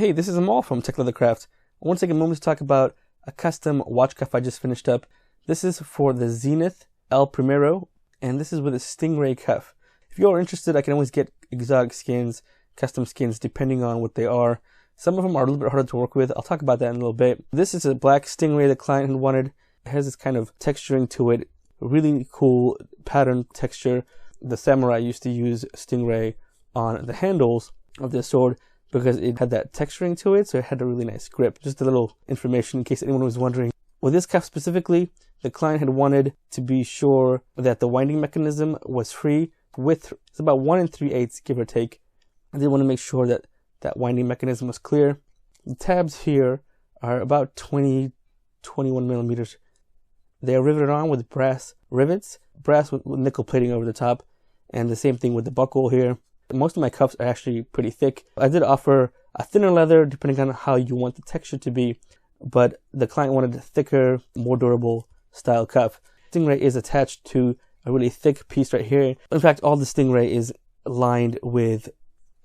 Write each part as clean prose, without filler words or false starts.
Hey, this is Amal from TechLeatherCraft. I want to take a moment to talk about a custom watch cuff I just finished up. This is for the Zenith El Primero, and this is with a Stingray cuff. If you are interested, I can always get exotic skins, custom skins, depending on what they are. Some of them are a little bit harder to work with. I'll talk about that in a little bit. This is a black Stingray the client had wanted. It has this kind of texturing to it, really cool pattern texture. The samurai used to use Stingray on the handles of their sword because it had that texturing to it, so it had a really nice grip. Just a little information in case anyone was wondering. With this cuff specifically, the client had wanted to be sure that the winding mechanism was free. Width is about 1 3/8, give or take. I did want to make sure that that winding mechanism was clear. The tabs here are about 21 millimeters. They are riveted on with brass rivets, brass with nickel plating over the top, and the same thing with the buckle here. Most of my cuffs are actually pretty thick. I did offer a thinner leather depending on how you want the texture to be, but the client wanted a thicker, more durable style cuff. Stingray is attached to a really thick piece right here. In fact, all the Stingray is lined with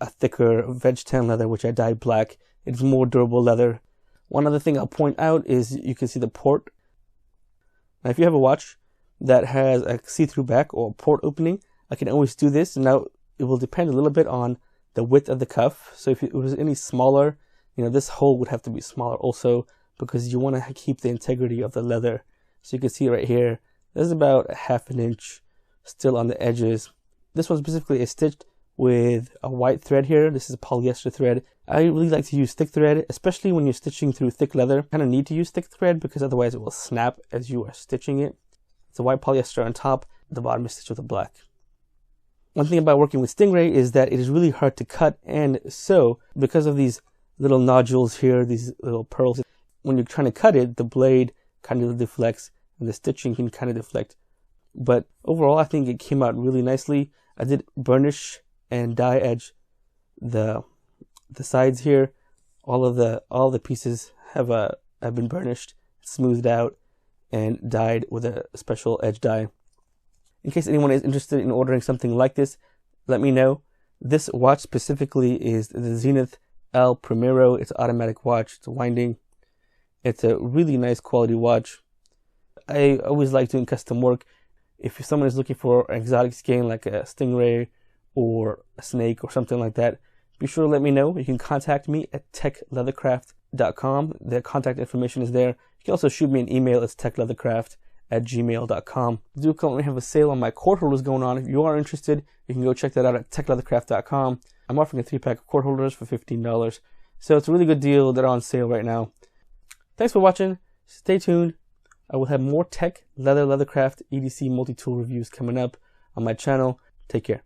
a thicker veg tan leather, which I dyed black. It's more durable leather. One other thing I'll point out is you can see the port. Now, if you have a watch that has a see-through back or port opening, I can always do this. Now, it will depend a little bit on the width of the cuff. So if it was any smaller, this hole would have to be smaller also, because you want to keep the integrity of the leather. So you can see right here, there's about 1/2 inch still on the edges. This one specifically is stitched with a white thread here. This is a polyester thread. I really like to use thick thread, especially when you're stitching through thick leather. Kind of need to use thick thread because otherwise it will snap as you are stitching it. It's a white polyester on top. The bottom is stitched with a black. One thing about working with Stingray is that it is really hard to cut and sew because of these little nodules here, these little pearls. When you're trying to cut it, the blade kind of deflects and the stitching can kind of deflect. But overall, I think it came out really nicely. I did burnish and dye edge the sides here. All the pieces have been burnished, smoothed out, and dyed with a special edge dye. In case anyone is interested in ordering something like this, let me know. This watch specifically is the Zenith El Primero. It's an automatic watch. It's winding. It's a really nice quality watch. I always like doing custom work. If someone is looking for an exotic skin like a Stingray or a snake or something like that, be sure to let me know. You can contact me at TechLeatherCraft.com. The contact information is there. You can also shoot me an email. It's techleathercraft@gmail.com. I do currently have a sale on my cord holders going on. If you are interested, you can go check that out at TechLeatherCraft.com. I'm offering a 3-pack of cord holders for $15. So it's a really good deal. They're on sale right now. Thanks for watching. Stay tuned. I will have more tech, leathercraft, EDC multi-tool reviews coming up on my channel. Take care.